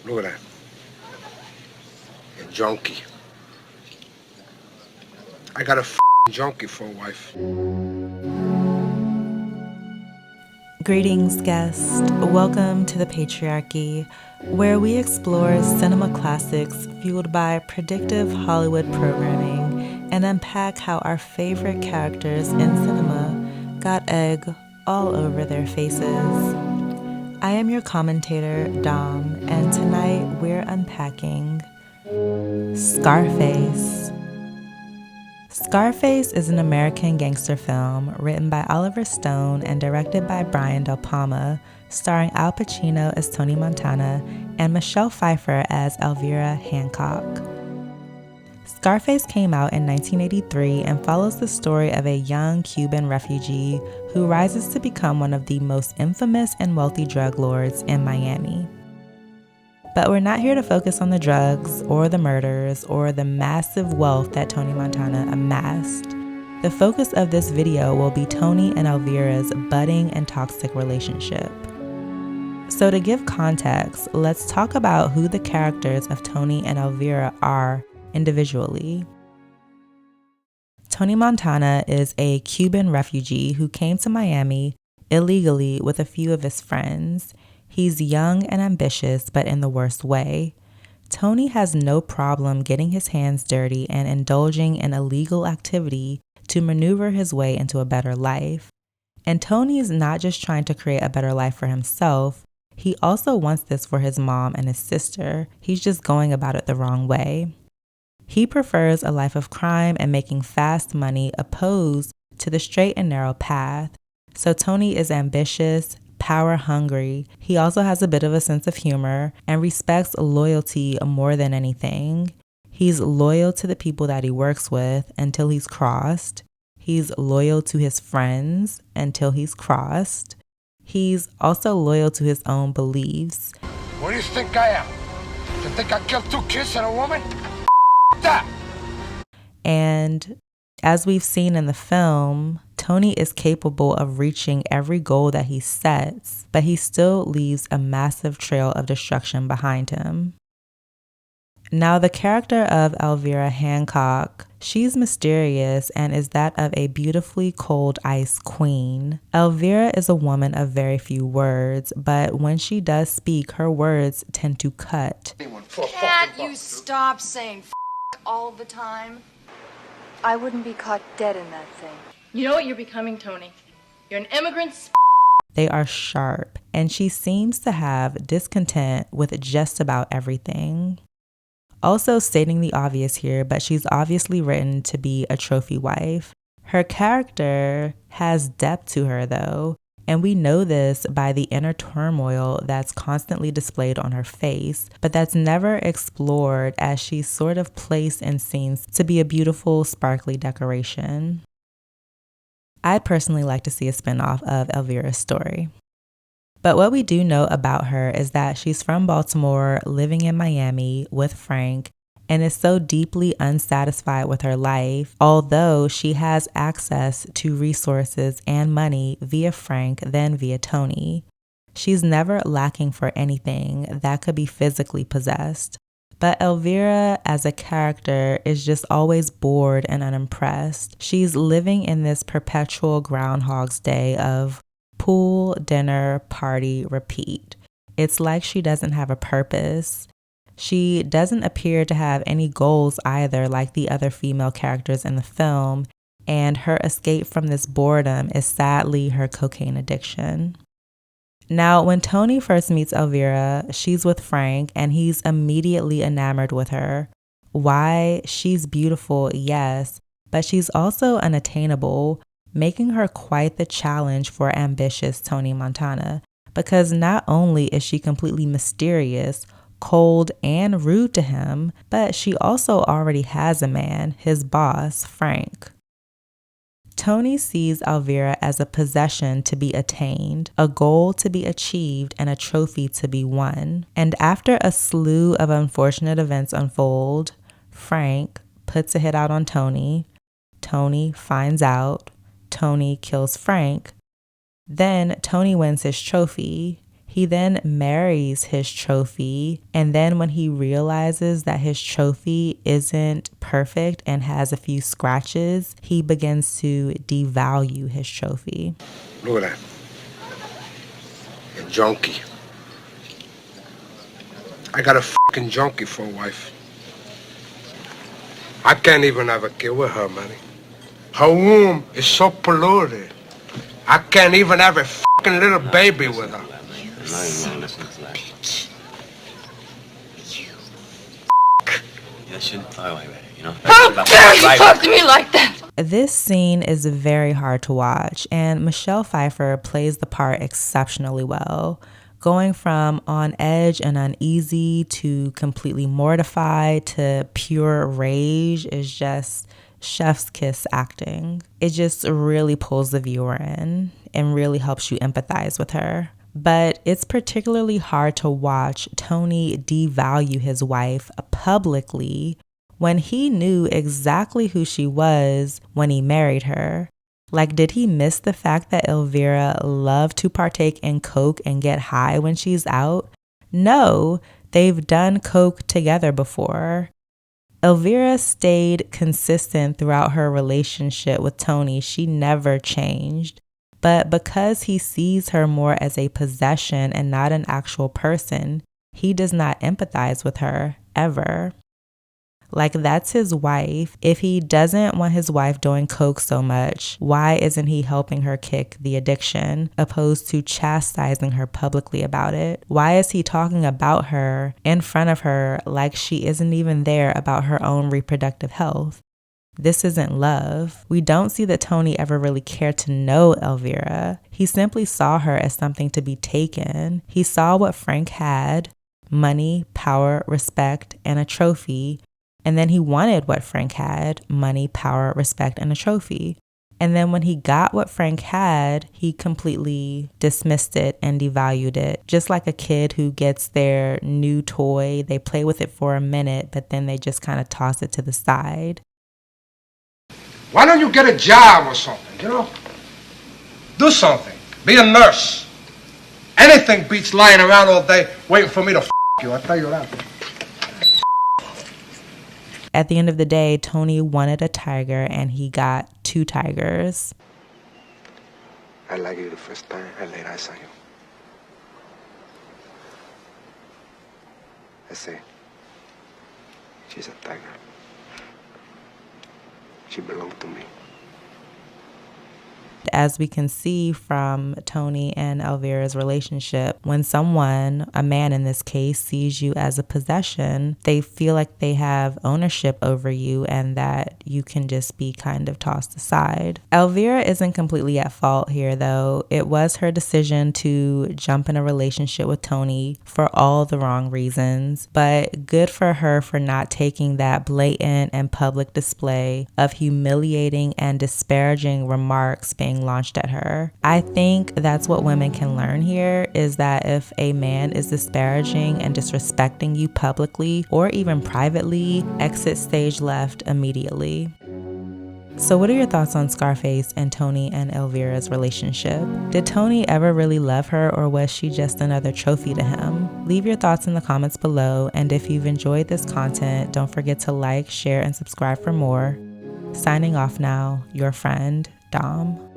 Look at that. A junkie. I got a junkie for a wife. Greetings, guest. Welcome to the Patriarchy, where we explore cinema classics fueled by predictive Hollywood programming and unpack how our favorite characters in cinema got egg all over their faces. I am your commentator, Dom, and tonight we're unpacking Scarface. Scarface is an American gangster film written by Oliver Stone and directed by Brian De Palma, starring Al Pacino as Tony Montana and Michelle Pfeiffer as Elvira Hancock. Scarface came out in 1983 and follows the story of a young Cuban refugee who rises to become one of the most infamous and wealthy drug lords in Miami. But we're not here to focus on the drugs or the murders or the massive wealth that Tony Montana amassed. The focus of this video will be Tony and Elvira's budding and toxic relationship. So to give context, let's talk about who the characters of Tony and Elvira are individually. Tony Montana is a Cuban refugee who came to Miami illegally with a few of his friends. He's young and ambitious, but in the worst way. Tony has no problem getting his hands dirty and indulging in illegal activity to maneuver his way into a better life. And Tony's not just trying to create a better life for himself, he also wants this for his mom and his sister. He's just going about it the wrong way. He prefers a life of crime and making fast money opposed to the straight and narrow path. So Tony is ambitious, power hungry. He also has a bit of a sense of humor and respects loyalty more than anything. He's loyal to the people that he works with until he's crossed. He's loyal to his friends until he's crossed. He's also loyal to his own beliefs. What do you think I am? You think I killed 2 kids and a woman? That! And as we've seen in the film, Tony is capable of reaching every goal that he sets, but he still leaves a massive trail of destruction behind him. Now, the character of Elvira Hancock, she's mysterious and is that of a beautifully cold ice queen. Elvira is a woman of very few words, but when she does speak, her words tend to cut. Can't you stop saying all the time? I wouldn't be caught dead in that thing. You know what you're becoming, Tony? You're an immigrant. They are sharp, and she seems to have discontent with just about everything. Also stating the obvious here, but she's obviously written to be a trophy wife. Her character has depth to her though, and we know this by the inner turmoil that's constantly displayed on her face, but that's never explored as she's sort of placed in scenes to be a beautiful, sparkly decoration. I'd personally like to see a spinoff of Elvira's story. But what we do know about her is that she's from Baltimore, living in Miami with Frank, and is so deeply unsatisfied with her life, although she has access to resources and money via Frank than via Tony. She's never lacking for anything that could be physically possessed. But Elvira as a character is just always bored and unimpressed. She's living in this perpetual Groundhog's Day of pool, dinner, party, repeat. It's like she doesn't have a purpose. She doesn't appear to have any goals either, like the other female characters in the film, and her escape from this boredom is sadly her cocaine addiction. Now, when Tony first meets Elvira, she's with Frank and he's immediately enamored with her. Why? She's beautiful, yes, but she's also unattainable, making her quite the challenge for ambitious Tony Montana, because not only is she completely mysterious, cold, and rude to him, but she also already has a man, his boss, Frank. Tony sees Elvira as a possession to be attained, a goal to be achieved, and a trophy to be won. And after a slew of unfortunate events unfold, Frank puts a hit out on Tony. Tony finds out. Tony kills Frank. Then Tony wins his trophy. He then marries his trophy, and then when he realizes that his trophy isn't perfect and has a few scratches, he begins to devalue his trophy. Look at that. A junkie. I got a fucking junkie for a wife. I can't even have a kid with her, man. Her womb is so polluted. I can't even have a fucking little baby with her. How dare you talk to me like that? This scene is very hard to watch, and Michelle Pfeiffer plays the part exceptionally well. Going from on edge and uneasy to completely mortified to pure rage is just chef's kiss acting. It just really pulls the viewer in and really helps you empathize with her. But it's particularly hard to watch Tony devalue his wife publicly when he knew exactly who she was when he married her. Like, did he miss the fact that Elvira loved to partake in coke and get high when she's out? No, they've done coke together before. Elvira stayed consistent throughout her relationship with Tony. She never changed. But because he sees her more as a possession and not an actual person, he does not empathize with her ever. Like, that's his wife. If he doesn't want his wife doing coke so much, why isn't he helping her kick the addiction, opposed to chastising her publicly about it? Why is he talking about her in front of her like she isn't even there about her own reproductive health? This isn't love. We don't see that Tony ever really cared to know Elvira. He simply saw her as something to be taken. He saw what Frank had: money, power, respect, and a trophy. And then he wanted what Frank had: money, power, respect, and a trophy. And then when he got what Frank had, he completely dismissed it and devalued it. Just like a kid who gets their new toy, they play with it for a minute, but then they just kind of toss it to the side. Why don't you get a job or something, you know? Do something. Be a nurse. Anything beats lying around all day waiting for me to you, I'll tell you that. At the end of the day, Tony wanted a tiger and he got 2 tigers. I like you the first time I laid eyes on you. I say, she's a tiger. She belonged to me. As we can see from Tony and Elvira's relationship, when someone, a man in this case, sees you as a possession, they feel like they have ownership over you and that you can just be kind of tossed aside. Elvira isn't completely at fault here, though. It was her decision to jump in a relationship with Tony for all the wrong reasons, but good for her for not taking that blatant and public display of humiliating and disparaging remarks being launched at her. I think that's what women can learn here, is that if a man is disparaging and disrespecting you publicly or even privately, exit stage left immediately. So what are your thoughts on Scarface and Tony and Elvira's relationship? Did Tony ever really love her, or was she just another trophy to him? Leave your thoughts in the comments below, and if you've enjoyed this content, don't forget to like, share, and subscribe for more. Signing off now, your friend, Dom.